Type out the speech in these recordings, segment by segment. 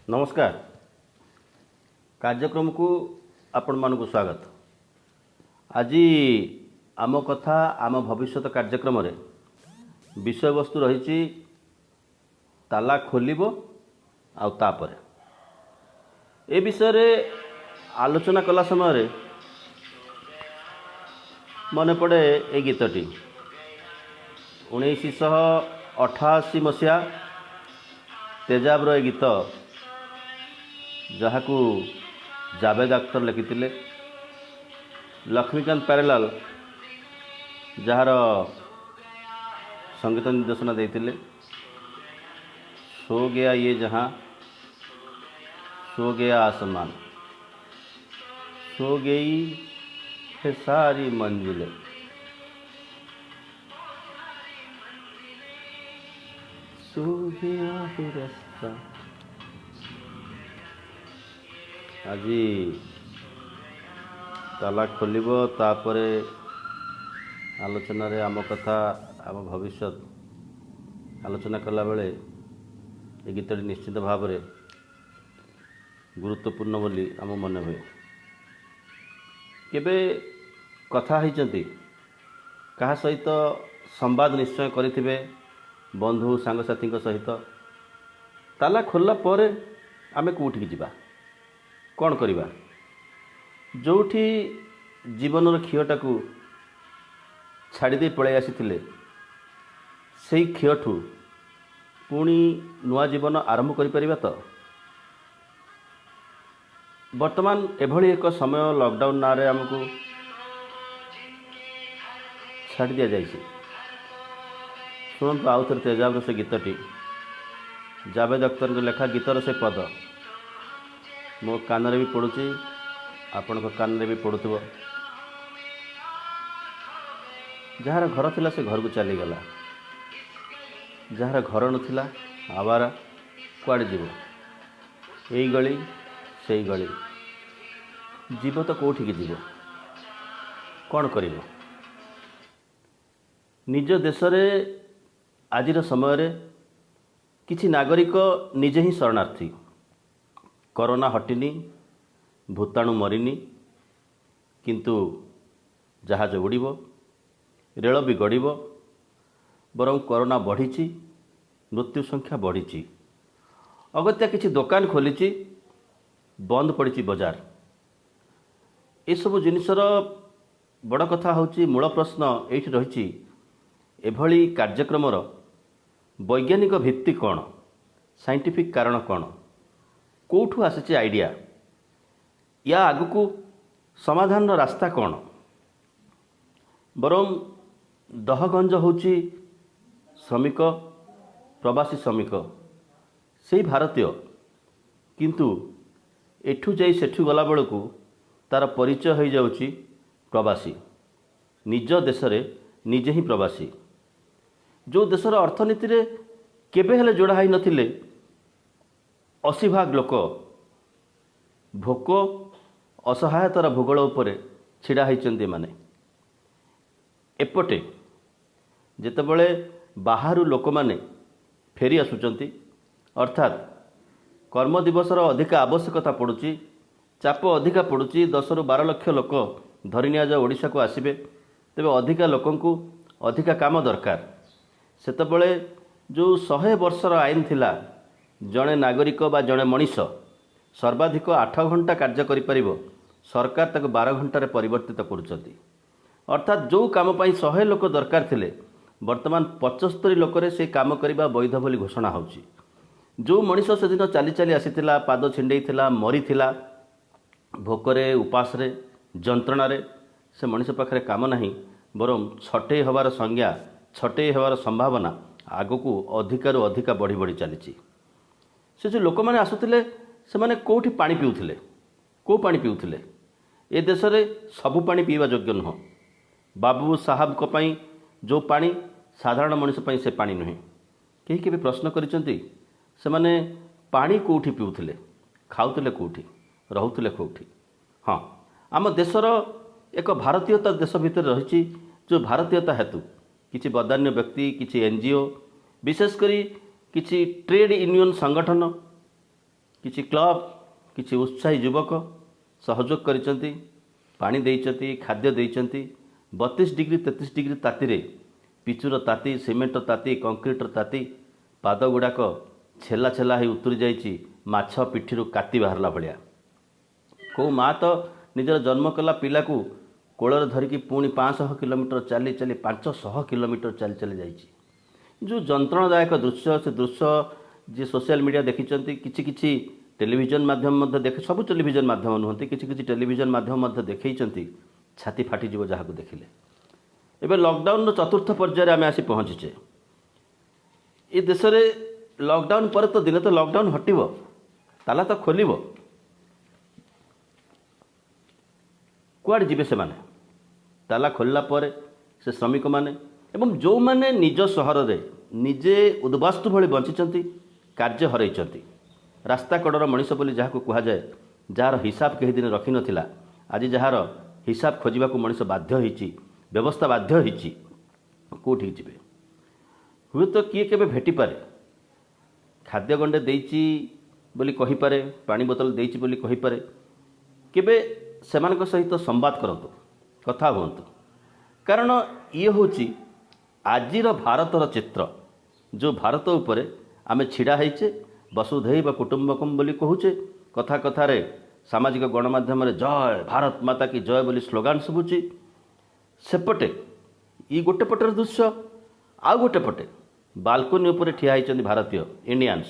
नमस्कार। कार्यक्रम को आपण मानक स्वागत। आज आम कथा आम भविष्यत कार्यक्रम रे विषय वस्तु रही ताला खोलिबो आ तापर ए विषय रे आलोचना कला समय रे मन पड़े ए गीतटी 1988 मसीहा तेजाबर ए गीत जहाँ को जावेद अख्तर लिखिथिले, लक्ष्मीकांत प्यारेलाल जार संगीत निर्देशना देते। सो गया ये जहाँ, सो गया आसमान, सो गई है सारी मंजिलें, सो गया है रास्ता। आज ताला खोलिबो तापरे आलोचना रे आम कथा आम भविष्य आलोचना कला बेले ए गीतटी निश्चित भाव में गुरुत्वपूर्ण बोली आम मन हुए। केबे कथा होइचंती कहा सहित संवाद निश्चय करिथिबे बंधु सांगसाथी सहित। ताला खोलला परे आमे कोठी जिबा, कौन करिबा? जोठी जीवन क्षयटा को छाड़ी दे पड़े आसीथिले से क्षयठू पुणी नुआ जीवन आरंभ करि परिबा। तो वर्तमान एभली एक समय लॉकडाउन नारे हमको छाड़ी दिया जाइए। शुणु आउ थे तेजाबर से गीतटी जावेद अख्तर लेखा गीतर से पद मो कान भी पड़ुची, आपण कान भी पड़ुव। जार घर थिला से घर को चलीगला, जार घर नथिला आवारा कुआड़े जीव, यही गली से गली जीव तो कौटिक जीव, कौन कर? निज देश रे आजिर समय रे किछि नागरिक निजे ही शरणार्थी। कोरोना हटिनी, भूताणु मरिनी, किंतु जहाज उड़ीबो, रेल भी गड़ीबो, बरं कोरोना बढ़ी, मृत्यु संख्या बढ़ी। अगत्या किछि दुकान खोली, बंद पड़ी बजार। ये सब जिनिसर बड़ कथा होची मूल प्रश्न एठी रही एभली कार्यक्रमर वैज्ञानिक भित्ति कौन, साइंटिफिक कारण कौन, कौठू आसी आइडिया, या आगु समाधान रास्ता कौन? बरं दहगंज होची श्रमिक, प्रवासी श्रमिक से भारतीय, किंतु एठू जाई सेठू गला बेलू तार परिचय हो जाउची प्रवासी। निज देश रे निजे ही प्रवासी। जो देशर अर्थनीति रे केबे हेले जोड़ा ही नथिले 80% लोक भोक असहायतार भूगोल उपरे छिड़ा होइचंती। माने एपटे जेतेबेले बाहरु लोक माने फेरी आसुचंती, अर्थात कर्म दिवसर अधिक आवश्यकता पड़ुची, चाप अधिका पड़ुची, 10 ରୁ 12 लाख लोक धरी निया जा ओडिशा को आसीबे, तेबे अधिका लोकंकु अधिका काम दरकार। सेतेबेले जो 100 वर्षर आईन थिला, जड़े नागरिक बा जड़े मनीष सर्वाधिक 8 घंटा कार्य करिपरिबो, सरकार ताको 12 घंटे परिवर्तित करुचंती। अर्थात जो काम पाई 100 लोक दरकार थिले वर्तमान 75 लोकरे से काम करिबा वैध बोली घोषणा होउची। जो मनीष से दिन चली चली आसीथिला, पाद छिंडई थिला, मरी थिला, भोकरे उपासरे जंत्रणारे, से मनीष पाखरे काम नहीं, बरं छटे हवार संज्ञा, छटे हवार संभावना आगको अधिकारु अधिका बढ़ी बढ़ी चली। से जो लोक मैंने आसुथिले से माने कोठी पानी पिउथिले, को पानी पिउथिले? ए देश रे सबु पानी पीवा योग्य नुह। बाबू साहब को पाई जो पानी साधारण मनीष पाई से पानी नुहे। कहीं के भी प्रश्न करिसंती से माने पानी कोठी पिउथिले, खाउथिले कोठी, रहुथिले कोठी? हाँ, आम देशर एक भारतीयता देश भितर रही, जो भारतीयता हेतु किसी बदान्य व्यक्ति, किसी एनजीओ, विशेषकर किसी ट्रेड यूनियन संगठन, किछि क्लब किछि उत्साही युवक सहयोग करिसंती, पानी देइचंती, खाद्य देइचंती। 32 डिग्री 33 डिग्री ताती पिचुर ताती, सिमेंट ताती, कंक्रीट ताती, पाद गुड़ाक छेला छेला हो उतरी जाइछि माछ पिठिरु काति बाहरला भलिया। को माँ तो निजर जन्म कला पिला को कोलर धरिकी पुणी 500 किलोमीटर चली चली 500 किलोमीटर चली चली जाइछि। जो जंत्रणादायक दृश्य से दृश्य जी सोशल मीडिया देखिचंती, किछि किछि टेलीविजन माध्यम मध्य देख, सब टेलीविजन माध्यम नुहंती, किछि किछि टेलीविजन माध्यम मध्य देखैचंती, छाती फाटी जीव जहाँ को देखिले। एबे लॉकडाउन चतुर्थ पर्यायर आम आसी पहुँचीचे। ये देश में लॉकडाउन पर तो दिन तो लॉकडाउन हटिब, ताला तो खोलिब, कुआड़े जीवे से माने ताला खोलला पर से श्रमिक माने एवं जो माने निज सहर रे निजे उद्वास्तु भली बंचिचंती, कार्य हरैचंती, रास्ता कड़र मनीष बोली जहाँ को कह जाए, जार हिसाब कहीं दिन रखी नथिला, आज जार हिसाब खोजा को मनीष बाध्य होइछि, व्यवस्था बाध्य होइछि, कोठी जीवे। हुए तो किए केबे भेटी पारे, खाद्य गंडे देइछि बोली कहि पारे, पानी बोतल देइछि बोली कहि पारे, केबे सेमानक सहित संवाद करतु, कथा हुअन्तु। कारण ये होछि आजिर भारतर चित्र, जो भारत उपरे आमे छिड़ा हैचे, वसुधैव कुटुंबकम बोली कहूचे, कथा कथारे सामाजिक गणमाध्यम जय भारत माता की जय बोली स्लोगान शुभुची। सेपटे ये गोटे पटर दृश्य, आउ गोटे पटे बालकोनी उपरे ठिया होइचंदी भारतीय इंडियंस।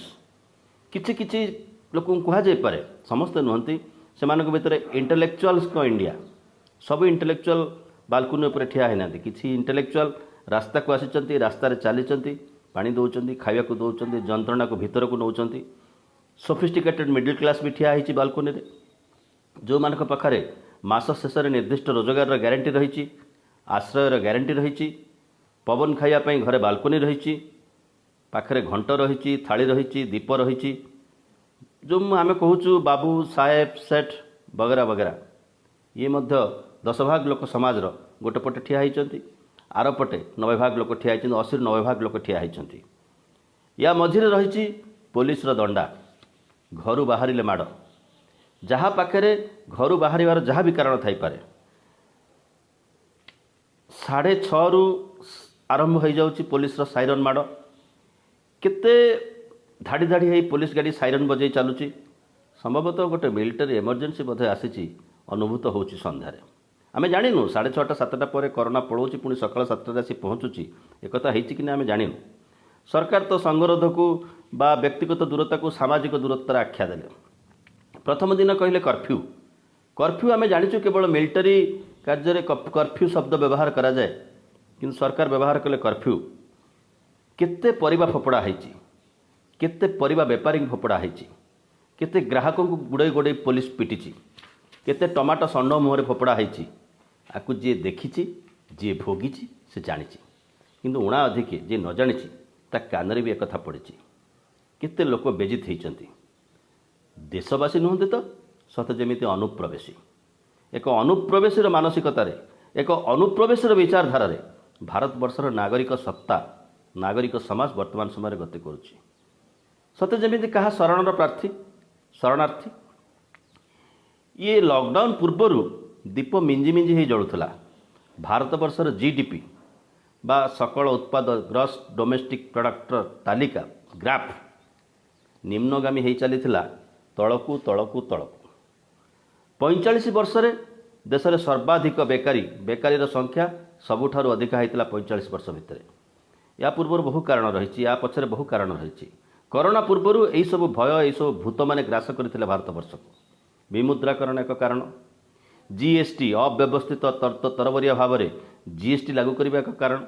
किछि किछि लोक कह जाई पारे, समस्त नुहंती, सेमानक भितरे इंटेलेक्चुअल्स को इंडिया, सब इंटेलेक्चुअल बालकोनी उपरे ठिया हैना, किछि इंटेलेक्चुअल रास्ता को आसिचंती, रास्ता रे चालिचंती, पानी दौरान, खाया को दौरान, जंत्रणा को भीतर को नौकरी। सोफिस्टिकेटेड मिडिल क्लास भी ठिया होइछि बालकोनी रे, जो मानक पाखरे मास शेष निर्दिष्ट रोजगार ग्यारंटी रही, आश्रयर ग्यारंटी रही, पवन खाया पई घरे बालकोनी रही, पाखरे घंट रही, थाली रही, दीप रही, जो आम कहूँ बाबू साहेब सेठ वगैरह वगैरह, ये मध्य 10 भाग लोक समाज गोटे पटे ठिया होइचंती, आर पटे 90 भाग लोक ठिया होइचंती, 80 90 भाग लोक ठिया होइचंती। या मझिरे रही पुलिस दंडा, घर बाहरिले माड़, जहाँ पाखे घर बाहर जहाँ भी कारण थाई पारे, 6:30 रु आरंभ हो जाउची पुलिस साइरन माड़, केते धाड़ी धाड़ी है पुलिस गाड़ी साइरन बजे चलुची। संभवतः गोटे मिलिटरी इमरजेंसी बोधे आसी अनुभूत होची। संध्यारे आमे जानिनु 6:30 7टा पर कोरोना पड़ोची, पुणी सकाळ 7टा आसी पहुँचुची, एक होइची कि आमे जानिनु। सरकार तो संगरोध को बा व्यक्तिगत दूरता को सामाजिक दूरतार आख्या देले। प्रथम दिन कहले कर्फ्यू, कर्फ्यू आमे जानिचु केवल मिलिटरी कार्य कर्फ्यू शब्द व्यवहार करा जाए, किंतु सरकार व्यवहार कले कर्फ्यू। केते परिबा फोपड़ा होइची, केते परिबा बेपारी की फोपड़ा होइची, केते ग्राहकों को गुड़े गुड़े पुलिस पिटिची, केते टमाटो षंड मुहरे फोपड़ा होइची। आकु जी देखिची, जी भोगिची से जानिची, किंतु उणा अधिके जी न जानिची ता कानरे भी एक कथा पड़िची। केते लोक बेजित होइचंती, देशवासी नुहंती तो सत जेमिति अनुप्रवेशी, एक अनुप्रवेशीर मानसिकतार, एक अनुप्रवेशीर विचारधारा भारतवर्षर नागरिक सत्ता, नागरिक समाज वर्तमान समय गति करुच्ची। सते जेमिति कहा शरणर प्रार्थी शरणार्थी। ये लॉकडाउन पूर्वर दीप मिंजी मिंजी ही जलुला। भारतवर्षर जीडीपी बा सकल उत्पाद ग्रॉस डोमेस्टिक प्रोडक्टर तालिका ग्राफ निम्नगामी हो चली तलकू तलकू तलकू। 45 वर्ष देश में सर्वाधिक बेकारी संख्या सबुठारु अधिक होता 45 वर्ष भितर। या पूर्व बहु कारण रही, या पछरे बहु कारण रही। कोरोना पूर्वर यही सब भय, यही सब भूत मैंने ग्रास करते भारतवर्ष को। विमुद्राकरण एक कारण, जीएसटी अव्यवस्थित तरबरिया भाव में जीएसटी लागू करने एक कारण,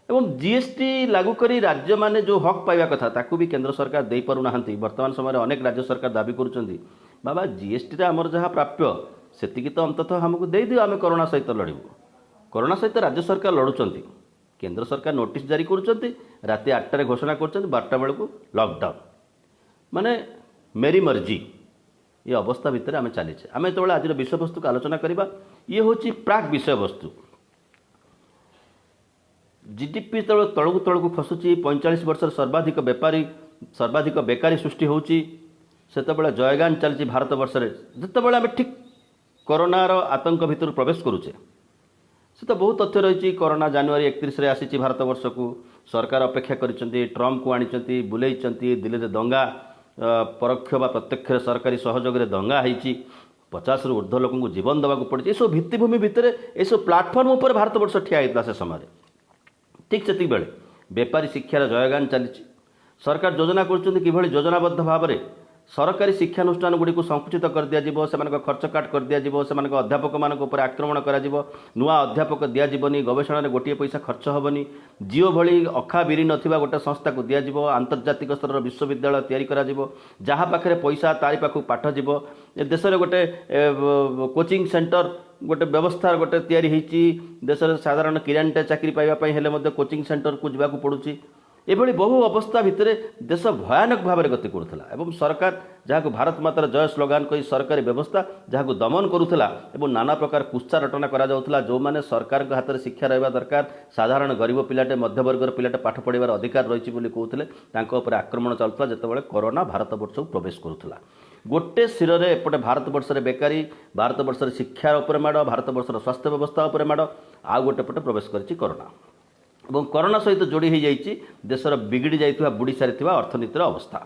एवं जीएसटी लागू करी राज्य माने जो हक पाइबा कथा ताकू भी केंद्र सरकार दे पारु नाहंती। वर्तमान समय अनेक राज्य सरकार दाबी करुचंदी बाबा जीएसटी रे हमर जहाँ प्राप्य सेतिकी तो अंततः हमको दे दियो, आमे कोरोना सहित लड़िबू। कोरोना सहित राज्य सरकार लड़ुचंती, केंद्र सरकार नोटिस जारी करुचंती, राति 8 घोषणा करुचंती, 12टा बेलू लॉकडाउन, माने मेरी मर्जी। ये अवस्था भितर आमे चलीचे। आमे तो आज विषय वस्तु को आलोचना करबा, ये होची प्राक विषय वस्तु। जीडीपी तलकू तलकू खसुची, 45 वर्ष सर्वाधिक बेकारी सृष्टि होची, ସେତେବେଳେ ଜୟଗାନ ଚାଲିଛି ଭାରତ ବର୍ଷରେ। ଯେତେବେଳେ ଆମେ ଠିକ୍ କରୋନାର ଆତଙ୍କ ଭିତରୁ ପ୍ରବେଶ କରୁଛେ, ସେ ତ ବହୁତ ତଥ୍ୟ ରହିଛି। କରୋନା ଜାନୁଆରୀ 31ରେ ଆସିଛି ଭାରତ ବର୍ଷକୁ। ସରକାର ଅପେକ୍ଷା କରିଛନ୍ତି, ଟ୍ରମ୍ପକୁ ଆଣିଛନ୍ତି, ବୁଲେଇଛନ୍ତି। ଦିଲ୍ଲୀରେ ଦଙ୍ଗା ପରୋକ୍ଷ ବା ପ୍ରତ୍ୟକ୍ଷରେ ସରକାରୀ ସହଯୋଗରେ ଦଙ୍ଗା ହେଇଛି। 50ରୁ ଉର୍ଦ୍ଧ୍ୱ ଲୋକଙ୍କୁ ଜୀବନ ଦେବାକୁ ପଡ଼ିଛି। ଏସବୁ ଭିତ୍ତିଭୂମି ଭିତରେ ଏସବୁ ପ୍ଲାଟଫର୍ମ ଉପରେ ଭାରତବର୍ଷ ଠିଆ ହେଇଥିଲା ସେ ସମୟରେ। ଠିକ୍ ସେତିକିବେଳେ ବେପାରୀ ଶିକ୍ଷାର ଜୟଗାନ ଚାଲିଛି। ସରକାର ଯୋଜନା କରୁଛନ୍ତି କିଭଳି ଯୋଜନାବଦ୍ଧ ଭାବରେ ସରକାରୀ ଶିକ୍ଷାନୁଷ୍ଠାନଗୁଡ଼ିକୁ ସଂକୁଚିତ କରିଦିଆଯିବ, ସେମାନଙ୍କ ଖର୍ଚ୍ଚ କାଟ କରିଦିଆଯିବ, ସେମାନଙ୍କ ଅଧ୍ୟାପକମାନଙ୍କ ଉପରେ ଆକ୍ରମଣ କରାଯିବ, ନୂଆ ଅଧ୍ୟାପକ ଦିଆଯିବନି, ଗବେଷଣାରେ ଗୋଟିଏ ପଇସା ଖର୍ଚ୍ଚ ହେବନି, ଜିଓ ଭଳି ଅଖା ବିରି ନଥିବା ଗୋଟେ ସଂସ୍ଥାକୁ ଦିଆଯିବ, ଆନ୍ତର୍ଜାତିକ ସ୍ତରର ବିଶ୍ୱବିଦ୍ୟାଳୟ ତିଆରି କରାଯିବ, ଯାହା ପାଖରେ ପଇସା ତାରି ପାଖକୁ ପାଠ ଯିବ। ଏ ଦେଶରେ ଗୋଟେ କୋଚିଂ ସେଣ୍ଟର ଗୋଟେ ବ୍ୟବସ୍ଥା ଗୋଟେ ତିଆରି ହେଇଛି। ଦେଶରେ ସାଧାରଣ କିରାଣୀଟେ ଚାକିରି ପାଇବା ପାଇଁ ହେଲେ ମଧ୍ୟ କୋଚିଂ ସେଣ୍ଟରକୁ ଯିବାକୁ ପଡ଼ୁଛି। ଏଭଳି ବହୁ ଅବସ୍ଥା ଭିତରେ ଦେଶ ଭୟାନକ ଭାବରେ ଗତି କରୁଥିଲା ଏବଂ ସରକାର ଯାହାକୁ ଭାରତ ମାତାର ଜୟ ସ୍ଲୋଗାନ କହି ସରକାରୀ ବ୍ୟବସ୍ଥା ଯାହାକୁ ଦମନ କରୁଥିଲା ଏବଂ ନାନା ପ୍ରକାର କୁତ୍ସା ରଟନା କରାଯାଉଥିଲା। ଯେଉଁମାନେ ସରକାରଙ୍କ ହାତରେ ଶିକ୍ଷା ରହିବା ଦରକାର, ସାଧାରଣ ଗରିବ ପିଲାଟେ ମଧ୍ୟବର୍ଗର ପିଲାଟେ ପାଠ ପଢ଼ିବାର ଅଧିକାର ରହିଛି ବୋଲି କହୁଥିଲେ, ତାଙ୍କ ଉପରେ ଆକ୍ରମଣ ଚାଲୁଥିଲା ଯେତେବେଳେ କରୋନା ଭାରତବର୍ଷକୁ ପ୍ରବେଶ କରୁଥିଲା। ଗୋଟେ ଶିରରେ ଏପଟେ ଭାରତବର୍ଷରେ ବେକାରୀ, ଭାରତବର୍ଷରେ ଶିକ୍ଷା ଉପରେ ମାଡ଼, ଭାରତବର୍ଷର ସ୍ୱାସ୍ଥ୍ୟ ବ୍ୟବସ୍ଥା ଉପରେ ମାଡ଼, ଆଉ ଗୋଟେ ପଟେ ପ୍ରବେଶ କରିଛି କରୋନା। ଏବଂ କରୋନା ସହିତ ଯୋଡ଼ି ହୋଇଯାଇଛି ଦେଶର ବିଗିଡ଼ି ଯାଇଥିବା ବୁଡ଼ି ସାରିଥିବା ଅର୍ଥନୀତିର ଅବସ୍ଥା।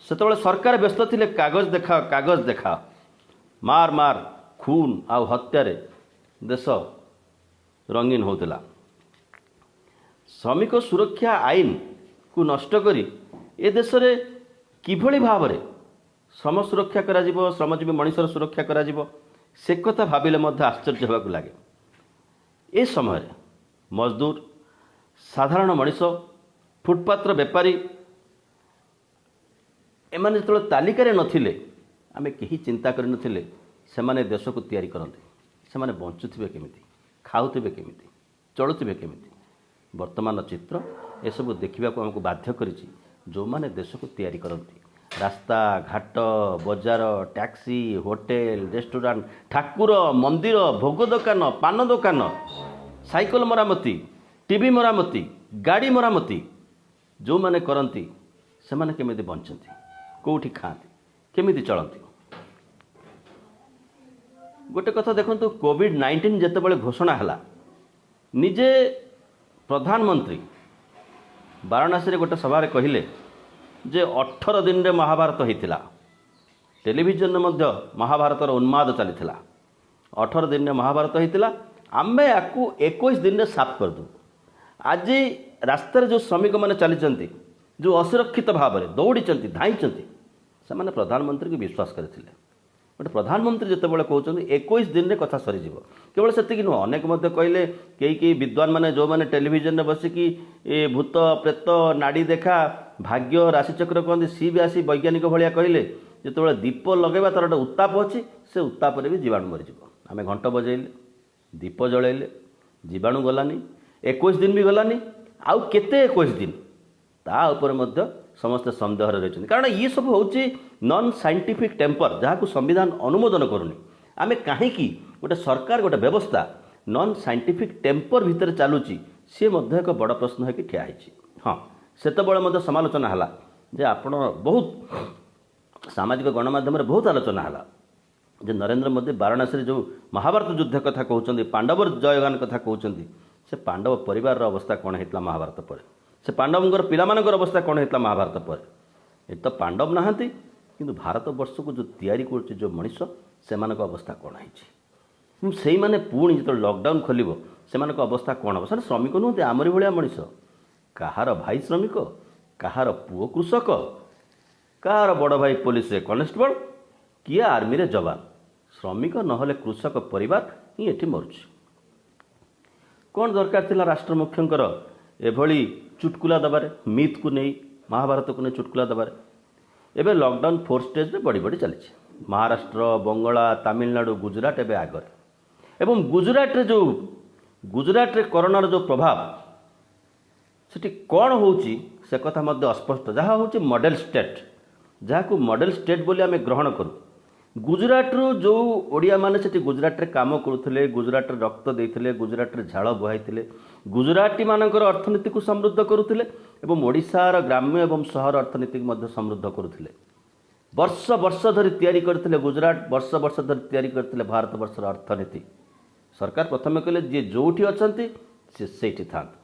ସେତେବେଳେ ସରକାର ବ୍ୟସ୍ତ ଥିଲେ କାଗଜ ଦେଖାଅ କାଗଜ ଦେଖାଅ, ମାର ମାର ଖୁନ ଆଉ ହତ୍ୟାରେ ଦେଶ ରଙ୍ଗୀନ ହେଉଥିଲା। ଶ୍ରମିକ ସୁରକ୍ଷା ଆଇନକୁ ନଷ୍ଟ କରି ଏ ଦେଶରେ କିଭଳି ଭାବରେ ଶ୍ରମ ସୁରକ୍ଷା କରାଯିବ, ଶ୍ରମଜୀବୀ ମଣିଷର ସୁରକ୍ଷା କରାଯିବ, ସେ କଥା ଭାବିଲେ ମଧ୍ୟ ଆଶ୍ଚର୍ଯ୍ୟ ହେବାକୁ ଲାଗେ। ଏ ସମୟରେ ମଜଦୁର, ସାଧାରଣ ମଣିଷ, ଫୁଟପାଥର ବେପାରୀ ଏମାନେ ଯେତେବେଳେ ତାଲିକାରେ ନଥିଲେ, ଆମେ କେହି ଚିନ୍ତା କରିନଥିଲେ ସେମାନେ ଦେଶକୁ ତିଆରି କରନ୍ତି। ସେମାନେ ବଞ୍ଚୁଥିବେ କେମିତି, ଖାଉଥିବେ କେମିତି, ଚଳୁଥିବେ କେମିତି। ବର୍ତ୍ତମାନର ଚିତ୍ର ଏସବୁ ଦେଖିବାକୁ ଆମକୁ ବାଧ୍ୟ କରିଛି। ଯେଉଁମାନେ ଦେଶକୁ ତିଆରି କରନ୍ତି, ରାସ୍ତା ଘାଟ, ବଜାର, ଟ୍ୟାକ୍ସି, ହୋଟେଲ, ରେଷ୍ଟୁରାଣ୍ଟ, ଠାକୁର, ମନ୍ଦିର, ଭୋଗ ଦୋକାନ, ପାନ ଦୋକାନ, ସାଇକେଲ ମରାମତି, ଟିଭି ମରାମତି, ଗାଡ଼ି ମରାମତି ଯେଉଁମାନେ କରନ୍ତି ସେମାନେ କେମିତି ବଞ୍ଚନ୍ତି, କେଉଁଠି ଖାଆନ୍ତି, କେମିତି ଚଳନ୍ତି। ଗୋଟେ କଥା ଦେଖନ୍ତୁ, କୋଭିଡ-19 ଯେତେବେଳେ ଘୋଷଣା ହେଲା, ନିଜେ ପ୍ରଧାନମନ୍ତ୍ରୀ ବାରାଣାସୀରେ ଗୋଟେ ସଭାରେ କହିଲେ ଯେ 18 ଦିନରେ ମହାଭାରତ ହୋଇଥିଲା। ଟେଲିଭିଜନରେ ମଧ୍ୟ ମହାଭାରତର ଉନ୍ମାଦ ଚାଲିଥିଲା। 18 ଦିନରେ ମହାଭାରତ ହୋଇଥିଲା, ଆମେ ୟାକୁ 21 ଦିନରେ ସାଫ କରିଦେବୁ। ଆଜି ରାସ୍ତାରେ ଯେଉଁ ଶ୍ରମିକମାନେ ଚାଲିଛନ୍ତି, ଯେଉଁ ଅସୁରକ୍ଷିତ ଭାବରେ ଦୌଡ଼ିଛନ୍ତି, ଧାଇଁଛନ୍ତି, ସେମାନେ ପ୍ରଧାନମନ୍ତ୍ରୀକୁ ବିଶ୍ୱାସ କରିଥିଲେ। ଗୋଟେ ପ୍ରଧାନମନ୍ତ୍ରୀ ଯେତେବେଳେ କହୁଛନ୍ତି 21 ଦିନରେ କଥା ସରିଯିବ, କେବଳ ସେତିକି ନୁହଁ, ଅନେକ ମଧ୍ୟ କହିଲେ, କେହି ବିଦ୍ୱାନମାନେ ଯେଉଁମାନେ ଟେଲିଭିଜନରେ ବସିକି ଭୂତ ପ୍ରେତ ନାଡ଼ି ଦେଖା ଭାଗ୍ୟ ରାଶିଚକ୍ର କହନ୍ତି, ସିଏ ବି ଆସି ବୈଜ୍ଞାନିକ ଭଳିଆ କହିଲେ ଯେତେବେଳେ ଦୀପ ଲଗାଇବା ତାର ଗୋଟେ ଉତ୍ତାପ ଅଛି, ସେ ଉତ୍ତାପରେ ବି ଜୀବାଣୁ ମରିଯିବ। ଆମେ ଘଣ୍ଟ ବଜାଇଲେ, ଦୀପ ଜଳାଇଲେ, ଜୀବାଣୁ ଗଲାନି, 21 ଦିନ ବି ଗଲାନି, ଆଉ କେତେ 21 ଦିନ, ତା ଉପରେ ମଧ୍ୟ ସମସ୍ତେ ସନ୍ଦେହରେ ରହିଛନ୍ତି। କାରଣ ଇଏ ସବୁ ହେଉଛି ନନ୍ ସାଇଣ୍ଟିଫିକ୍ ଟେମ୍ପର, ଯାହାକୁ ସମ୍ବିଧାନ ଅନୁମୋଦନ କରୁନି। ଆମେ କାହିଁକି ଗୋଟେ ସରକାର, ଗୋଟେ ବ୍ୟବସ୍ଥା ନନ୍ ସାଇଣ୍ଟିଫିକ୍ ଟେମ୍ପର ଭିତରେ ଚାଲୁଛି, ସିଏ ମଧ୍ୟ ଏକ ବଡ଼ ପ୍ରଶ୍ନ ହୋଇକି ଠିଆ ହେଇଛି। ହଁ, ସେତେବେଳେ ମଧ୍ୟ ସମାଲୋଚନା ହେଲା ଯେ ଆପଣ ବହୁତ ସାମାଜିକ ଗଣମାଧ୍ୟମରେ ବହୁତ ଆଲୋଚନା ହେଲା ଯେ ନରେନ୍ଦ୍ର ମୋଦି ବାରାଣାସୀରେ ଯେଉଁ ମହାଭାରତ ଯୁଦ୍ଧ କଥା କହୁଛନ୍ତି, ପାଣ୍ଡବର ଜୟଗାନ କଥା କହୁଛନ୍ତି, ସେ ପାଣ୍ଡବ ପରିବାରର ଅବସ୍ଥା କ'ଣ ହେଇଥିଲା ମହାଭାରତ ପରେ, ସେ ପାଣ୍ଡବଙ୍କର ପିଲାମାନଙ୍କର ଅବସ୍ଥା କ'ଣ ହେଇଥିଲା ମହାଭାରତ ପରେ। ଏଠି ତ ପାଣ୍ଡବ ନାହାନ୍ତି, କିନ୍ତୁ ଭାରତବର୍ଷକୁ ଯେଉଁ ତିଆରି କରୁଛି ଯେଉଁ ମଣିଷ, ସେମାନଙ୍କ ଅବସ୍ଥା କ'ଣ ହେଇଛି। ସେଇମାନେ ପୁଣି ଯେତେବେଳେ ଲକଡାଉନ୍ ଖୋଲିବ, ସେମାନଙ୍କ ଅବସ୍ଥା କ'ଣ ହେବ। ସେମାନେ ଶ୍ରମିକ ନୁହନ୍ତି, ଆମରି ଭଳିଆ ମଣିଷ। କାହାର ଭାଇ ଶ୍ରମିକ, କାହାର ପୁଅ କୃଷକ, କାହାର ବଡ଼ ଭାଇ ପୋଲିସରେ କନେଷ୍ଟବଳ, କିଏ ଆର୍ମିରେ ଯବାନ। ଶ୍ରମିକ ନହେଲେ କୃଷକ ପରିବାର ହିଁ ଏଠି ମରୁଛି। କ'ଣ ଦରକାର ଥିଲା ରାଷ୍ଟ୍ର ମୁଖ୍ୟଙ୍କର ଏଭଳି ଚୁଟକୁଲା ଦେବାରେ, ମିଥ୍କୁ ନେଇ, ମହାଭାରତକୁ ନେଇ ଚୁଟକୁଲା ଦେବାରେ। ଏବେ ଲକଡାଉନ୍ 4 ଷ୍ଟେଜ୍ରେ ବଢ଼ି ବଢ଼ି ଚାଲିଛି। ମହାରାଷ୍ଟ୍ର, ବଙ୍ଗଳା, ତାମିଲନାଡ଼ୁ, ଗୁଜୁରାଟ ଏବେ ଆଗରେ। ଏବଂ ଗୁଜୁରାଟରେ କରୋନାର ଯେଉଁ ପ୍ରଭାବ, ସେଠି କ'ଣ ହେଉଛି ସେ କଥା ମଧ୍ୟ ଅସ୍ପଷ୍ଟ। ଯାହା ହେଉଛି ମଡେଲ ଷ୍ଟେଟ୍, ଯାହାକୁ ମଡେଲ ଷ୍ଟେଟ୍ ବୋଲି ଆମେ ଗ୍ରହଣ କରୁ। ଗୁଜୁରାଟରୁ ଯେଉଁ ଓଡ଼ିଆମାନେ ସେଠି ଗୁଜୁରାଟରେ କାମ କରୁଥିଲେ, ଗୁଜୁରାଟରେ ରକ୍ତ ଦେଇଥିଲେ, ଗୁଜୁରାଟରେ ଝାଳ ବୁହାଇଥିଲେ, ଗୁଜୁରାଟୀମାନଙ୍କର ଅର୍ଥନୀତିକୁ ସମୃଦ୍ଧ କରୁଥିଲେ ଏବଂ ଓଡ଼ିଶାର ଗ୍ରାମ୍ୟ ଏବଂ ସହର ଅର୍ଥନୀତିକୁ ମଧ୍ୟ ସମୃଦ୍ଧ କରୁଥିଲେ। वर्ष वर्ष धरी तैयारी करथिले गुजरात, वर्ष वर्ष धरी तैयारी करथिले भारत वर्षर अर्थनीति। सरकार प्रथमे कहले जे जोठी अछंती से सेठी थांतु,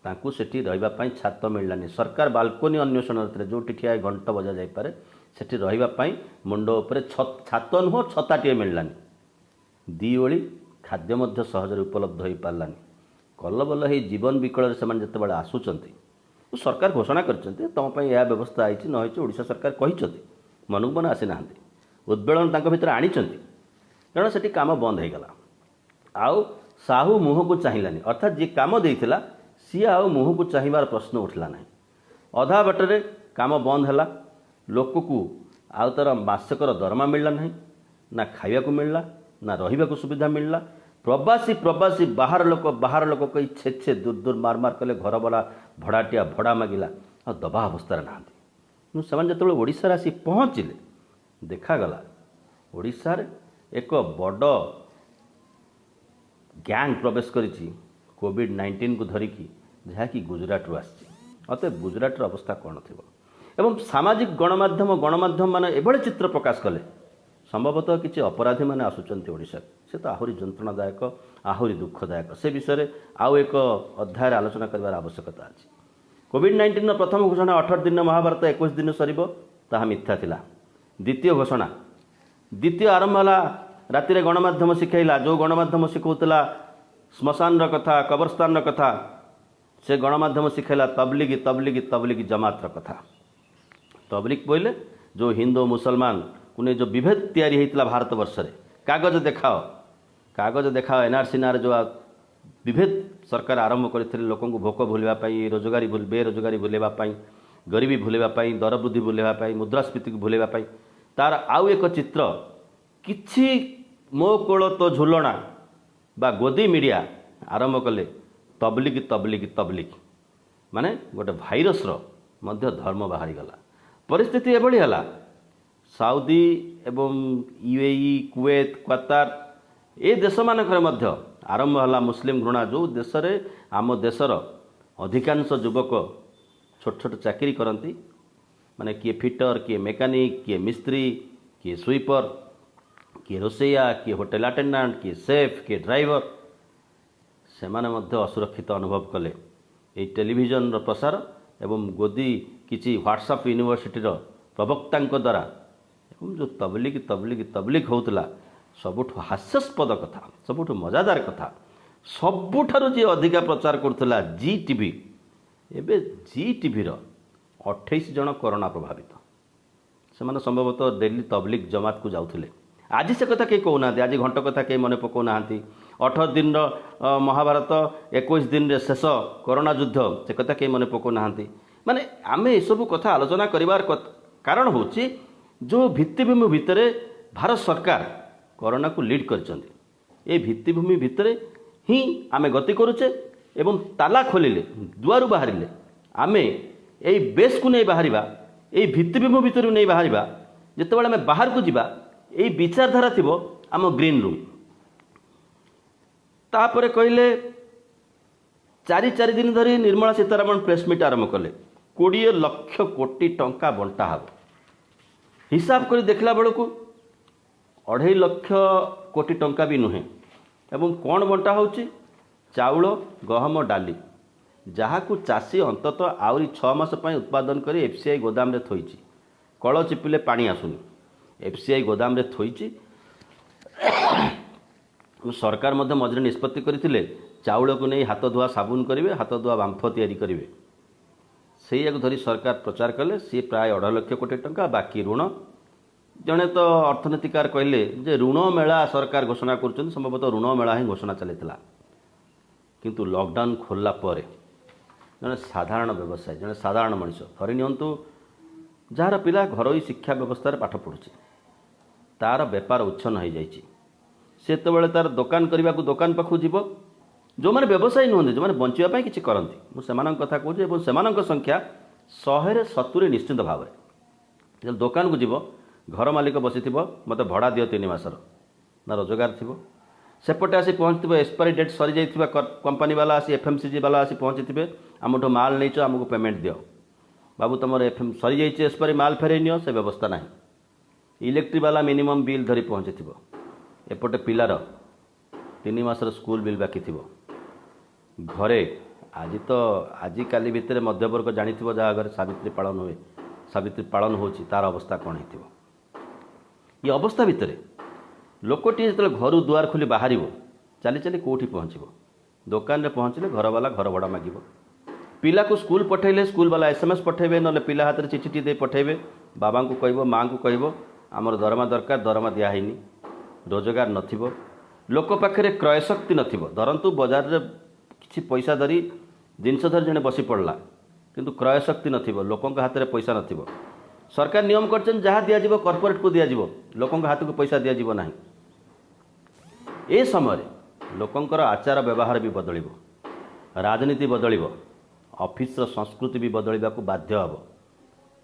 तांकू सेठी रहिबा पई छात मिललानी। सरकार बालकोनी अन्वेषण करथिले, जोठी ठिया घंटा बजा जाई पारे सेठी रहिबा पई मुंड उपरे छात नुह छताटिए मिललानी। दी ओली खाद्य मध्य सहजरे उपलब्ध हो पारानी। कलबल हो जीवन विकल से जिते आसुंच सरकार घोषणा करते तुम यह व्यवस्था आई नई ओडिशा सरकार कही मनକୁ मन आसी ना उद्वेलन भीतर आनी कारण से काम बंद हो गला। आउ साहू मुह को चाहिलानी, अर्थात जी काम देइथिला सी आउ मुह को चाहिबार प्रश्न उठला ना। अधा बाटर काम बंद है, लोक को आउ तार मासकर दरमा मिलला नहीं, ना खाइबा को मिलला ना रहिबा को सुविधा मिलला। प्रवासी प्रवासी बाहर लोक कई छे दूर दूर मार मार कले घर वाला भड़ाटिया भड़ा मागिला आ दबा अवस्था ना। से जो ओडिशा आसी पहुँचले देखागला ओडिशार एक बड़ गैंग प्रवेश करिछि कोविड-19 को धरिकी, जहाँकि गुजरात आसी। अतएव गुजरातर अवस्था कौन थी एवं सामाजिक गणमाध्यम माने एभले चित्र प्रकाश कले संभवतः किसी अपराधी मैंने आसुंच ओडिशा से तो आहरी जंत्रणादायक आहरी दुखदायक। से विषय आउ एक अध्याय आलोचना करार आवश्यकता अच्छी। कोविड-19 प्रथम घोषणा 18 दिन महाभारत 21 दिन सरिब ताहा मिथ्या थिला। द्वितीय घोषणा द्वितीय आरंभ है राति गणमाध्यम शिखाइला, जो गणमाध्यम शिखौला श्मशान कथा कब्रस्तान कथा से गणमाध्यम शिखाइला तबलिगी तबलिगी तबलिगी जमात कथा। तबलिग बोले जो हिंदू मुसलमान कुने जो विभेद तैयारी होता भारत वर्ष रे कागज देखाओ एनआरसी नार जो विभेद सरकार आरंभ करते लोक भोक भूलवाई रोजगारी बेरोजगारी भूलवाई गरीबी भूलवाई दर वृद्धि भूलवाई मुद्रास्फीति को भूलवाई तार आउ एक चित्र किछि मो कोल तो झुलना बा गोदी मीडिया आरंभ कले तबलिगी तबलिगी तबलिगी माने गोटे भाइरस मध्य धर्म बाहरी गला। परिस्थिति एभली हला साउदी एवं यूएई कुवेत कतार ए देश मानकर मध्य आरंभ है मुस्लिम घृणा। जो देश रे आम देशर अधिकांश युवक छोट छोट चाकरी करती माने किए फिटर किए मेकानिक किए मिस्त्री किए स्वीपर किए रोसैया किए होटेल अटेंडेंट किए सेफ किए ड्राइवर से माने मध्य असुरक्षित अनुभव कले। ये टेलीविजन प्रसार एवं गोदी किसी व्हाट्सएप यूनिवर्सिटी प्रवक्ता द्वारा जो तबलिगी तबलिगी तबलिग होता सबुठ हास्यास्पद कथा सबुठ मजादार कथा सबुठारु जी अधिका प्रचार करथला जी टीवी। एबे जी टीवी 28 जन कोरोना प्रभावित से संभवतः डेली तबलिग जमात को जाउथले। आज से कथा कहीं कहूना, आज घंट कथा कहीं मन पकाउना। 18 दिन महाभारत 21 दिन रे शेष कोरोना युद्ध से कथा कहीं मन पकाउना। माने आमे ए सब कथा आलोचना करिवार कारण होची जो भित्तिभूमि भितर भारत सरकार कोरोना को लीड करचंदी। ए भित्तिभूमि भितर ही आमे गति करुचे एवं ताला खोलिले दुआरु बाहरिले आमे ए बेस को नहीं बाहरिबा ए भित्तिभूमि भितर नहीं बाहरिबा जेतेबेले आमे बाहर को जिबा ए विचारधारा थिबो आम ग्रीन रूम। तापरे कहले 4 दिन धरी निर्मला सीतारमण प्रेस मीट आरंभ कले 20 लाख कोटी टंका बंटा हब। हिसाब कर देखला बेलू 2.5 लाख कोटी टंका भी नुहे एवं कौन बंटा होची चाउल गहम डाली जहाँ को चाषी अंततः आउरी 6 मास पई उत्पादन करी एफसीआई गोदाम रे थोइची। कल चिपिले पानी आसुनी एफसीआई गोदाम रे थोइची। सरकार मध्य मझे निष्पत्ति करथिले चाउल को नहीं हाथ धुआ साबुन करेंगे हाथ धुआ बांफ तैयारी करेंगे से धरी सरकार प्रचार कले। सी प्राय 2.5 लाख कोटी टंका बाकी ऋण जड़े तो अर्थनीतिकार कहले जे ऋण मेला सरकार घोषणा कर संभवतः ऋण मेला ही घोषणा चली किंतु लॉकडाउन खोलला पर जड़े साधारण व्यवसायी जड़े साधारण मनीष धरी नियंतु जार पिला घरोई शिक्षा व्यवस्था पाठ पढ़ुचे तार बेपार उच्छन हो जाइए से तो तार दुकान करने को दुकान पाखु जीव जो मैंने व्यवसायी नुहति जो मैंने बचापी किसी करती मुझे कथा कहूँ से संख्या 170 निश्चित भाव में दुकान को जीव घर मालिक बसी मत भड़ा दियो 3 मासर ना रोजगार थी सेपटे आसी पहुँचो एक्सपायरी डेट सरी जाइए कंपनी वाला आसी एफएमसीजी वाला आसी पहुँची थे आमठू माल नहीं आमको पेमेंट दियो बाबू तुम एफएम सरी जाइए एक्सपायरी माल फेरई नियो से व्यवस्था ना इलेक्ट्रिक वाला मिनिमम बिल धरी पहुँची एपटे पिलार 3 मासर स्कूल बिल बाकी थी घरे आज काली भितर मध्यवर्ग जानी जहाँ घर सावित्री पालन हो तार अवस्था कौन हो ये अवस्था भितर लोकटी जो घर दुआर खोली बाहर चली चली कौटी पहुँचब दुकान में पहुँचले घर वाला घर भड़ा मागिब पिला को स्कूल पठेले स्कूल वाला एसएमएस पठेबे ना पिला हाथ में चिठी दे पठेबे बाबा को कहब माँ को कहब आमर दरमा दरकार दरमा दिहनी रोजगार नथिबो लोक पाखे क्रय शक्ति नथिबो धरंतु बाजार रे किछि पैसा धरी जिनस धरी जने बसी पड़ला किंतु क्रय शक्ति नथिबो लोकों हाथ में पैसा नथिबो सरकार नियम करछन जहाँ दियाजिबो कॉर्पोरेट को दियाजिबो लोकों हाथ को पैसा दियाजिबो नाही ए समय लोकंकर आचार व्यवहार भी बदलिबो राजनीति बदलिबो ऑफिस संस्कृति भी बदलिबा को बाध्य हबो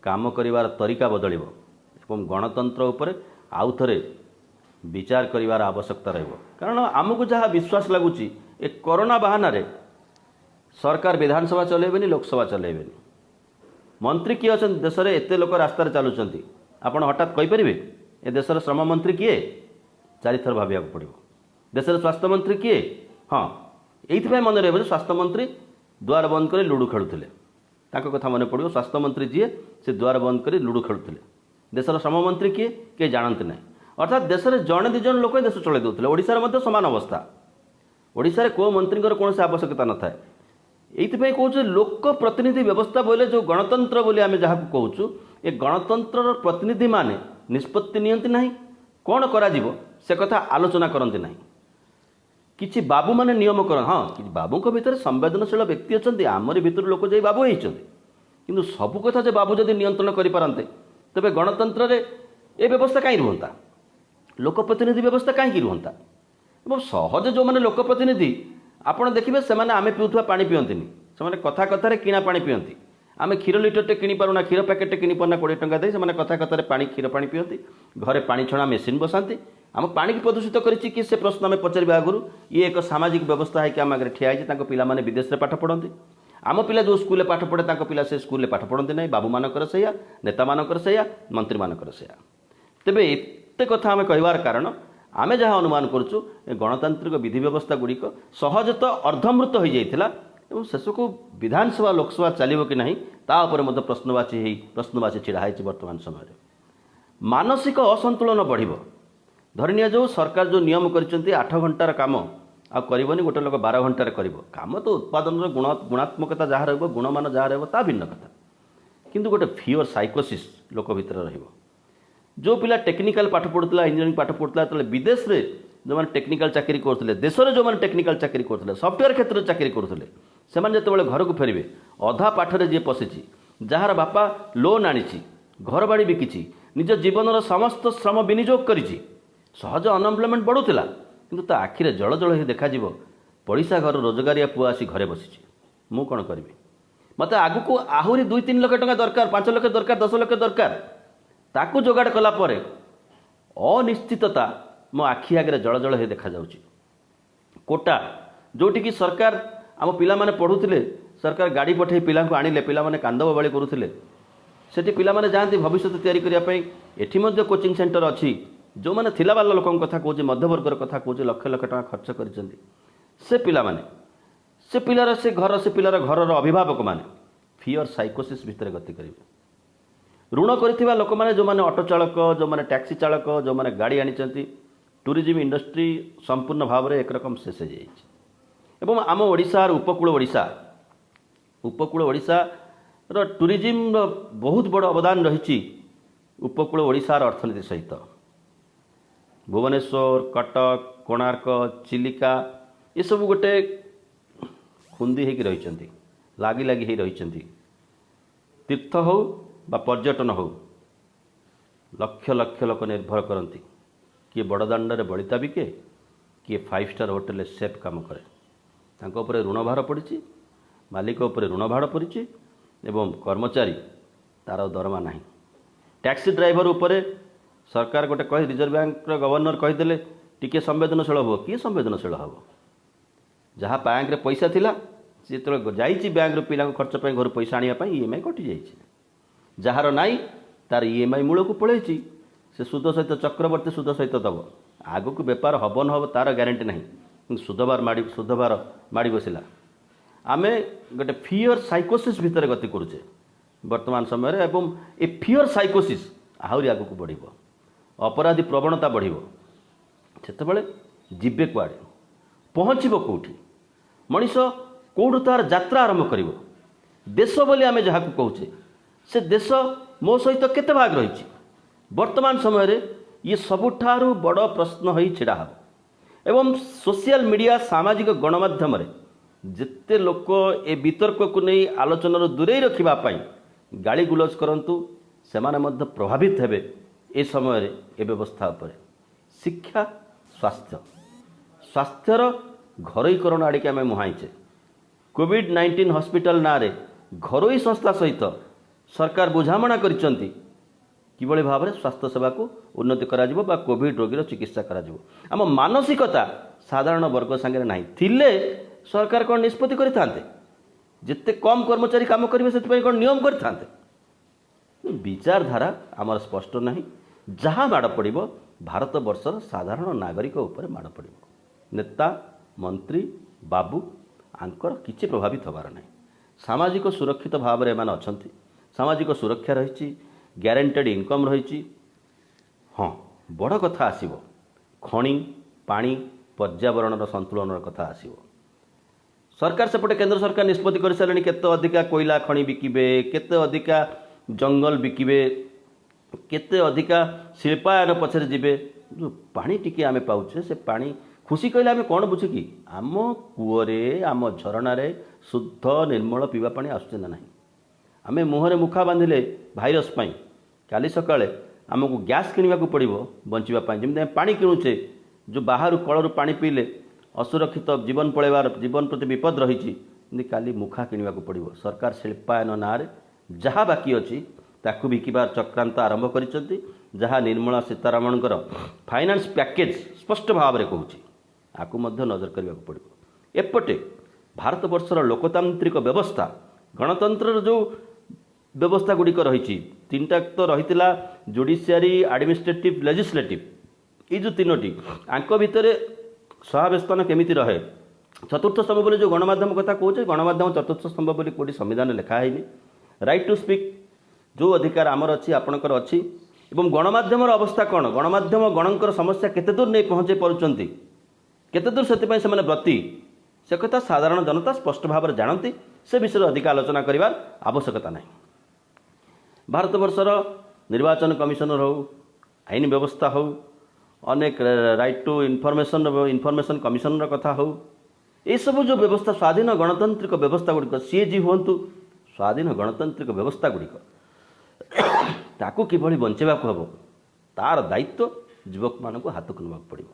काम करिवार तरीका बदलिबो एवं गणतंत्र उपरे आउ थरे विचार करिवार आवश्यकता रहिबो कारण आमको जहाँ विश्वास लगुची ए कोरोना बहाना रे सरकार विधानसभा चलेबेनी लोकसभा चलेबेनी मंत्री किए अच्छा देश में एत लोक रास्तार चलुंट आपड़ हठात कहींपर ए देशर श्रम मंत्री किए 4 थर भाविया पड़ो देशर स्वास्थ्य मंत्री किए हाँ ये मन रहा स्वास्थ्य मंत्री द्वार बंद कर लुडु खेलुले कथा मन पड़ो स्वास्थ्य मंत्री जी से द्वार बंद कर लुडु खेलुले देशर श्रम मंत्री किए किए जानते ना अर्थात देश में जड़े दिज लोक देश चल दूसरे ओडिशार सामान अवस्था ओडिशार को मंत्री कौन आवश्यकता न थाए ये कौच लोक प्रतिनिधि व्यवस्था बोले जो गणतंत्र बोली आम जहाँ कहूँ ये गणतंत्र प्रतिनिधि माने निष्पत्ति नियंती नहीं कौन करा से कथा आलोचना करती ना किछि बाबू माने नियम कर हाँ कि बाबू भितर संवेदनशील व्यक्ति अच्छा आमरी भितर लोक जाई बाबू होती किंतु सबू कथा जो बाबू जदि नियंत्रण करें तेरे गणतंत्र रे ए व्यवस्था कहीं रुहंता लोक प्रतिनिधि व्यवस्था कहीं रुहंता एवं सहज जो मैंने लोक प्रतिनिधि आपड़ देखिए से आम पीउथुवा पानी पियंती से कथा कथार किणा पानी पियंती आम क्षीर लिटरटे किनी पारुना क्षीर पैकेट किनी पारुना 20 टंका दे से कथा कथार पानी क्षीर पानी पियंती घरे पानी छणा मेसीन बसाती आम पानी की प्रदूषित करिछि कि से प्रश्न आम पचार आगु ये एक सामाजिक व्यवस्था है कि आम आगे ठिया है पिला माने विदेश में पाठ पढ़ती आम पिला जो स्कूल पाठ पढ़े पिला से स्कूल पाठ पढ़ती ना बाबू मानकर सैया नेता मानकर सैया मंत्री मानकर सैया तेबे एते कथा आम कहवार कारण आमे जहाँ अनुमान करुचु गणतांत्रिक विधि व्यवस्था गुड़िक सहज तो अर्धमृत हो जाइथिला एवं शेष को विधानसभा लोकसभा चलिबो कि नहीं तापर मध्य प्रश्नवाची छिड़ा है वर्तमान समय मानसिक असंतुलन बढ़िबो धरनिया जो सरकार जो नियम कर 8 घंटार काम आ करबनी गोटे लोक 12 घंटार करिवो काम तो उत्पादन गुणात्मकता जहाँ रहिबो गुणमान जहाँ रहिबो ता भिन्न कथा किंतु गोटे फियर साइकोसिस लोक भितर रहिबो जो पिला टेक्निकल पाठ पढ़ुला इंजीनियरिंग पाठ पढ़ुला तो विदेश में जो मैंने टेक्निकल चाकरी करते देश में जो मैंने टेक्निकल चाकरी करते सफ्टवेयर क्षेत्र में चाकरी करते से जो घर को फेरबे अधा पाठरे जी पशिची जार बापा लोन आनी घर बाड़ी बिकी निज जीवन समस्त श्रम विनियोग कर सहज अनएम्प्लॉयमेंट बढ़ुला किंतु ता आखिरे जल जल ही देखा पड़िशा घर रोजगारिया पुआ आसी घरे बसी मु कौन करी मत आगु को आहरी 2-3 लाख टका दरकार 5 लाख दरकार 10 लाख दरकार ताकू जोगाड़ कला परे अनिश्चितता मो आखि आगे जल जल हो देखा जाउची कोटा जोटी की सरकार आम पिला माने पढ़ुथिले सरकार गाड़ी पठे पिला को आनिले पिला माने कांद बबाली करुथिले सेठी पिला माने जांती भविष्य तैयारी करिया पई एठी मध्ये कोचिंग सेंटर अछि जो माने थिला वाला लोकन कथा कहूँ मध्यवर्गर कथा कहूँ लक्ष लक्ष टका खर्च करिसेंती से पिला माने से पिलार से घर से पिलार घरर अभिभावक माने फियर साइकोसिस भितर गति करिवे ऋण कर लोक मैंने जो मैंने ऑटो चालक जो मैंने टैक्सी चालक जो मैंने गाड़ी आनी टूरिज्म इंडस्ट्री संपूर्ण भाव में एक रकम शेष हो जाए आम ओडिशार उपकूल ओडिशा टूरिज्म बहुत बड़ अवदान रही उपकूल ओडिशार अर्थनीति सहित भुवनेश्वर कटक कोणार्क चिलिका ये सब गोटे खुंदी होगी रही लगी लगी रही तीर्थ हो बा पर्यटन हो लक्ष लक्ष लोक निर्भर करती किए बड़दाण्ड बलिता बिके किए 5 स्टार होटेल सेफ काम करे तांको उपरे ऋण भार पड़ी मालिक उपरे ऋण भार पड़ी एवं कर्मचारी तार दरमा नहीं टैक्सी ड्राइवर उपरे सरकार गोटे कह रिजर्व बैंक गवर्नर कहीदेले टिके संवेदनशील हो किए संवेदनशील हम जहाँ बैंक रे पैसा थिला सी जो जाइए बैंक पिला खर्च पर घर पैसा आने ईएमआई कटि जाइए ଯାହାର ନାହିଁ ତାର EMI ମୂଳକୁ ପଳେଇଛି, ସେ ସୁଧ ସହିତ ଚକ୍ରବର୍ତ୍ତୀ ସୁଧ ସହିତ ଦେବ। ଆଗକୁ ବେପାର ହେବ ନ ହେବ ତାର ଗ୍ୟାରେଣ୍ଟି ନାହିଁ, କିନ୍ତୁ ସୁଧଭାର ମାଡ଼ି ବସିଲା। ଆମେ ଗୋଟେ ଫିୟର ସାଇକୋସିସ୍ ଭିତରେ ଗତି କରୁଛେ ବର୍ତ୍ତମାନ ସମୟରେ, ଏବଂ ଏ ଫିୟର ସାଇକୋସିସ୍ ଆହୁରି ଆଗକୁ ବଢ଼ିବ, ଅପରାଧୀ ପ୍ରବଣତା ବଢ଼ିବ। ସେତେବେଳେ ଯିବେ କୁଆଡ଼େ, ପହଞ୍ଚିବ କେଉଁଠି, ମଣିଷ କେଉଁଠୁ ତାର ଯାତ୍ରା ଆରମ୍ଭ କରିବ? ଦେଶ ବୋଲି ଆମେ ଯାହାକୁ କହୁଛେ ସେ ଦେଶ ମୋ ସହିତ କେତେ ଭାଗ ରହିଛି? ବର୍ତ୍ତମାନ ସମୟରେ ଇଏ ସବୁଠାରୁ ବଡ଼ ପ୍ରଶ୍ନ ହୋଇ ଛିଡ଼ା ହେବ। ଏବଂ ସୋସିଆଲ ମିଡ଼ିଆ, ସାମାଜିକ ଗଣମାଧ୍ୟମରେ ଯେତେ ଲୋକ ଏ ବିତର୍କକୁ ନେଇ ଆଲୋଚନାରୁ ଦୂରେଇ ରଖିବା ପାଇଁ ଗାଳି ଗୁଲଜ କରନ୍ତୁ, ସେମାନେ ମଧ୍ୟ ପ୍ରଭାବିତ ହେବେ ଏ ସମୟରେ ଏ ବ୍ୟବସ୍ଥା ଉପରେ। ଶିକ୍ଷା, ସ୍ୱାସ୍ଥ୍ୟର ଘରୋଇକରଣ ଆଡ଼ିକି ଆମେ ମୁହାଁଇଛେ। କୋଭିଡ-19 ହସ୍ପିଟାଲ ନାଁରେ ଘରୋଇ ସଂସ୍ଥା ସହିତ ସରକାର ବୁଝାମଣା କରିଛନ୍ତି କିଭଳି ଭାବରେ ସ୍ୱାସ୍ଥ୍ୟ ସେବାକୁ ଉନ୍ନତି କରାଯିବ ବା କୋଭିଡ ରୋଗୀର ଚିକିତ୍ସା କରାଯିବ। ଆମ ମାନସିକତା ସାଧାରଣ ବର୍ଗ ସାଙ୍ଗରେ ନାହିଁ। ଥିଲେ ସରକାର କ'ଣ ନିଷ୍ପତ୍ତି କରିଥାନ୍ତେ? ଯେତେ କମ୍ କର୍ମଚାରୀ କାମ କରିବେ ସେଥିପାଇଁ କ'ଣ ନିୟମ କରିଥାନ୍ତେ? ବିଚାରଧାରା ଆମର ସ୍ପଷ୍ଟ ନାହିଁ। ଯାହା ମାଡ଼ ପଡ଼ିବ ଭାରତବର୍ଷର ସାଧାରଣ ନାଗରିକ ଉପରେ ମାଡ଼ ପଡ଼ିବ। ନେତା, ମନ୍ତ୍ରୀ, ବାବୁ ଆଙ୍କର କିଛି ପ୍ରଭାବିତ ହେବାର ନାହିଁ। ସାମାଜିକ ସୁରକ୍ଷିତ ଭାବରେ ଏମାନେ ଅଛନ୍ତି, ସାମାଜିକ ସୁରକ୍ଷା ରହିଛି, ଗ୍ୟାରେଣ୍ଟେଡ଼ ଇନକମ୍ ରହିଛି। ହଁ, ବଡ଼ କଥା ଆସିବ ଖଣି, ପାଣି, ପର୍ଯ୍ୟାବରଣର ସନ୍ତୁଳନର କଥା ଆସିବ। ସରକାର ସେପଟେ କେନ୍ଦ୍ର ସରକାର ନିଷ୍ପତ୍ତି କରିସାରିଲେଣି କେତେ ଅଧିକା କୋଇଲା ଖଣି ବିକିବେ, କେତେ ଅଧିକା ଜଙ୍ଗଲ ବିକିବେ, କେତେ ଅଧିକା ଶିଳ୍ପାୟନ ପଛରେ ଯିବେ। ଯେଉଁ ପାଣି ଟିକେ ଆମେ ପାଉଛେ ସେ ପାଣି ଖୁସି କହିଲେ ଆମେ କ'ଣ ବୁଝୁ କି? ଆମ କୂଅରେ, ଆମ ଝରଣାରେ ଶୁଦ୍ଧ ନିର୍ମଳ ପିଇବା ପାଣି ଆସୁଛି ନା ନାହିଁ? ଆମେ ମୁହଁରେ ମୁଖା ବାନ୍ଧିଲେ ଭାଇରସ୍ ପାଇଁ, କାଲି ସକାଳେ ଆମକୁ ଗ୍ୟାସ୍ କିଣିବାକୁ ପଡ଼ିବ ବଞ୍ଚିବା ପାଇଁ। ଯେମିତି ଆମେ ପାଣି କିଣୁଛେ, ଯେଉଁ ବାହାରୁ କଳରୁ ପାଣି ପିଇଲେ ଅସୁରକ୍ଷିତ ଜୀବନ ପଳେଇବାର, ଜୀବନ ପ୍ରତି ବିପଦ ରହିଛି, କିନ୍ତୁ କାଲି ମୁଖା କିଣିବାକୁ ପଡ଼ିବ। ସରକାର ଶିଳ୍ପାୟନ ନାଁରେ ଯାହା ବାକି ଅଛି ତାକୁ ବିକିବାର ଚକ୍ରାନ୍ତ ଆରମ୍ଭ କରିଛନ୍ତି, ଯାହା ନିର୍ମଳା ସୀତାରମଣଙ୍କର ଫାଇନାନ୍ସ ପ୍ୟାକେଜ ସ୍ପଷ୍ଟ ଭାବରେ କହୁଛି। ଆକୁ ମଧ୍ୟ ନଜର କରିବାକୁ ପଡ଼ିବ। ଏପଟେ ଭାରତବର୍ଷର ଲୋକତାନ୍ତ୍ରିକ ବ୍ୟବସ୍ଥା, ଗଣତନ୍ତ୍ରର ଯେଉଁ ବ୍ୟବସ୍ଥା ଗୁଡ଼ିକ ରହିଛି, ତିନିଟା ତ ରହିଥିଲା, ଜୁଡ଼ିସିଆରୀ, ଆଡ଼ମିନିଷ୍ଟ୍ରେଟିଭ୍, ଲେଜିସ୍ଲେଟିଭ୍, ଏଇ ଯେଉଁ ତିନୋଟି, ଆଙ୍କ ଭିତରେ ସହାବସ୍ଥାନ କେମିତି ରହେ? ଚତୁର୍ଥ ସ୍ତମ୍ଭ ବୋଲି ଯେଉଁ ଗଣମାଧ୍ୟମ କଥା କହୁଛେ, ଗଣମାଧ୍ୟମ ଚତୁର୍ଥ ସ୍ତମ୍ଭ ବୋଲି କେଉଁଠି ସମ୍ବିଧାନରେ ଲେଖା ହେଇନି। ରାଇଟ୍ ଟୁ ସ୍ପିକ୍ ଯେଉଁ ଅଧିକାର ଆମର ଅଛି, ଆପଣଙ୍କର ଅଛି। ଏବଂ ଗଣମାଧ୍ୟମର ଅବସ୍ଥା କ'ଣ? ଗଣମାଧ୍ୟମ ଗଣଙ୍କର ସମସ୍ୟା କେତେ ଦୂର ନେଇ ପହଞ୍ଚାଇ ପାରୁଛନ୍ତି, କେତେ ଦୂର ସେଥିପାଇଁ ସେମାନେ ବ୍ରତୀ, ସେ କଥା ସାଧାରଣ ଜନତା ସ୍ପଷ୍ଟ ଭାବରେ ଜାଣନ୍ତି। ସେ ବିଷୟରେ ଅଧିକ ଆଲୋଚନା କରିବାର ଆବଶ୍ୟକତା ନାହିଁ। ଭାରତବର୍ଷର ନିର୍ବାଚନ କମିଶନର ହେଉ, ଆଇନ ବ୍ୟବସ୍ଥା ହେଉ, ଅନେକ ରାଇଟ୍ ଟୁ ଇନଫର୍ମେସନ୍ କମିଶନର କଥା ହେଉ, ଏସବୁ ଯେଉଁ ବ୍ୟବସ୍ଥା, ସ୍ୱାଧୀନ ଗଣତାନ୍ତ୍ରିକ ବ୍ୟବସ୍ଥା ଗୁଡ଼ିକ, CAG ହୁଅନ୍ତୁ, ସ୍ୱାଧୀନ ଗଣତାନ୍ତ୍ରିକ ବ୍ୟବସ୍ଥା ଗୁଡ଼ିକ, ତାକୁ କିଭଳି ବଞ୍ଚାଇବାକୁ ହେବ ତାର ଦାୟିତ୍ୱ ଯୁବକମାନଙ୍କୁ ହାତକୁ ନେବାକୁ ପଡ଼ିବ।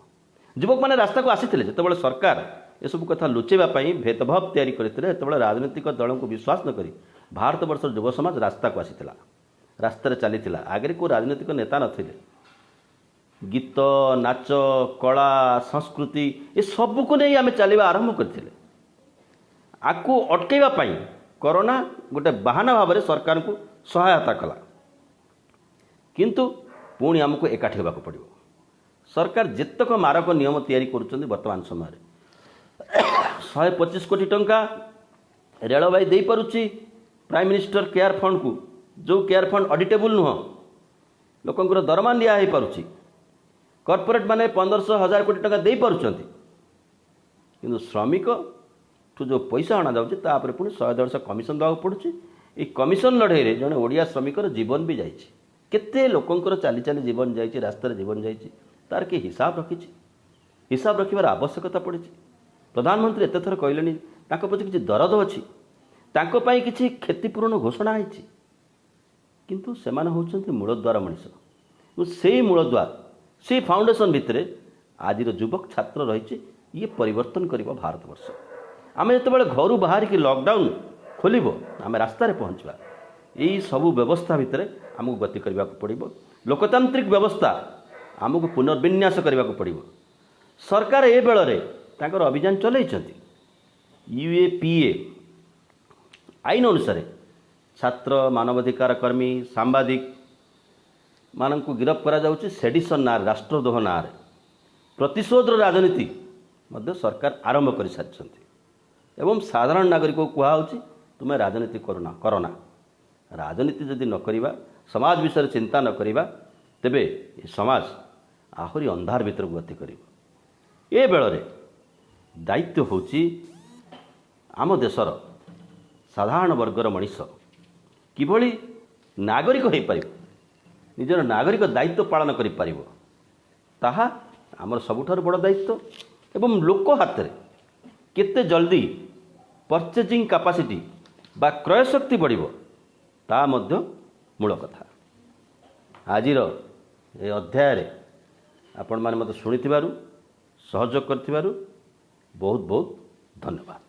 ଯୁବକମାନେ ରାସ୍ତାକୁ ଆସିଥିଲେ ଯେତେବେଳେ ସରକାର ଏସବୁ କଥା ଲୁଚାଇବା ପାଇଁ ଭେଦଭାବ ତିଆରି କରିଥିଲେ, ସେତେବେଳେ ରାଜନୈତିକ ଦଳଙ୍କୁ ବିଶ୍ୱାସ ନ କରି ଭାରତବର୍ଷର ଯୁବ ସମାଜ ରାସ୍ତାକୁ ଆସିଥିଲା, ରାସ୍ତାରେ ଚାଲିଥିଲା। ଆଗରେ କେଉଁ ରାଜନୈତିକ ନେତା ନଥିଲେ। ଗୀତ, ନାଚ, କଳା, ସଂସ୍କୃତି ଏସବୁକୁ ନେଇ ଆମେ ଚାଲିବା ଆରମ୍ଭ କରିଥିଲେ। ଆକୁ ଅଟକାଇବା ପାଇଁ କରୋନା ଗୋଟେ ବାହାନା ଭାବରେ ସରକାରଙ୍କୁ ସହାୟତା କଲା। କିନ୍ତୁ ପୁଣି ଆମକୁ ଏକାଠି ହେବାକୁ ପଡ଼ିବ। ସରକାର ଯେତେକ ମାରକ ନିୟମ ତିଆରି କରୁଛନ୍ତି ବର୍ତ୍ତମାନ ସମୟରେ, 125 କୋଟି ଟଙ୍କା ରେଳବାଇ ଦେଇପାରୁଛି ପ୍ରାଇମ୍ ମିନିଷ୍ଟର କେୟାର ଫଣ୍ଡକୁ, ଯେଉଁ କେୟାର ଫଣ୍ଡ ଅଡିଟେବୁଲ୍ ନୁହଁ, ଲୋକଙ୍କର ଦରମା ଦିଆ ହୋଇପାରୁଛି। କର୍ପୋରେଟ୍ ମାନେ 1500-1000 କୋଟି ଟଙ୍କା ଦେଇପାରୁଛନ୍ତି, କିନ୍ତୁ ଶ୍ରମିକଠୁ ଯେଉଁ ପଇସା ଅଣାଯାଉଛି ତାପରେ ପୁଣି 100-150 କମିଶନ ଦେବାକୁ ପଡ଼ୁଛି। এই କମିଶନ ଲଢ଼େଇରେ ଜଣେ ଓଡ଼ିଆ ଶ୍ରମିକର ଜୀବନ ବି ଯାଇଛି। କେତେ ଲୋକଙ୍କର ଚାଲି ଚାଲି ଜୀବନ ଯାଇଛି, ରାସ୍ତାରେ ଜୀବନ ଯାଇଛି, ତାର କି ହିସାବ ରଖିଛି? ହିସାବ ରଖିବାର ଆବଶ୍ୟକତା ପଡ଼ିଛି। ପ୍ରଧାନମନ୍ତ୍ରୀ ଏତେ ଥର କହିଲେଣି ତାଙ୍କ ପ୍ରତି କିଛି ଦରଦ ଅଛି, ତାଙ୍କ ପାଇଁ କିଛି କ୍ଷତିପୂରଣ ଘୋଷଣା ହୋଇଛି, କିନ୍ତୁ ସେମାନେ ହେଉଛନ୍ତି ମୂଳଦ୍ୱାର ମଣିଷ। ସେଇ ମୂଳଦ୍ୱାର, ସେଇ ଫାଉଣ୍ଡେସନ୍ ଭିତରେ ଆଜିର ଯୁବକ ଛାତ୍ର ରହିଛି। ଇଏ ପରିବର୍ତ୍ତନ କରିବ ଭାରତବର୍ଷ। ଆମେ ଯେତେବେଳେ ଘରୁ ବାହାରିକି ଲକଡାଉନ୍ ଖୋଲିବ, ଆମେ ରାସ୍ତାରେ ପହଞ୍ଚିବା। ଏଇ ସବୁ ବ୍ୟବସ୍ଥା ଭିତରେ ଆମକୁ ଗତି କରିବାକୁ ପଡ଼ିବ। ଲୋକତାନ୍ତ୍ରିକ ବ୍ୟବସ୍ଥା ଆମକୁ ପୁନର୍ବିନ୍ୟାସ କରିବାକୁ ପଡ଼ିବ। ସରକାର ଏ ବେଳରେ ତାଙ୍କର ଅଭିଯାନ ଚଲାଇଛନ୍ତି। UAPA ଆଇନ ଅନୁସାରେ छात्र मानवाधिकार कर्मी सांबादिक मानक गिरफ करा जाउछि सेडिशन ना राष्ट्रद्रोह ना प्रतिशोधर राजनीति मध्य सरकार आरंभ कर सारी एवं साधारण नागरिक को कहुच्छी तुम्हें राजनीति करना राजनीति जदि न करिबा समाज विषय चिंता न करिबा तेबे ये समाज आहरी अंधार भीतर गति कर ए बेଳରେ दायित्व होची आम देशर साधारण वर्गर मनीष किभଳି नागरिक हो पार निजर नागरिक दायित्व पालन करि परिबो ताहा आमर सबुठार बड़ दायित्व एवं लोक हाथ में केते जल्दी परचेजिंग कैपेसिटी बा क्रय शक्ति बढ़िबो ता मध्य मूल कथा आजिर ए अध्याय रे आपण माने मते सुनिथिबारु सहयोग करथिबारु बहुत बहुत धन्यवाद।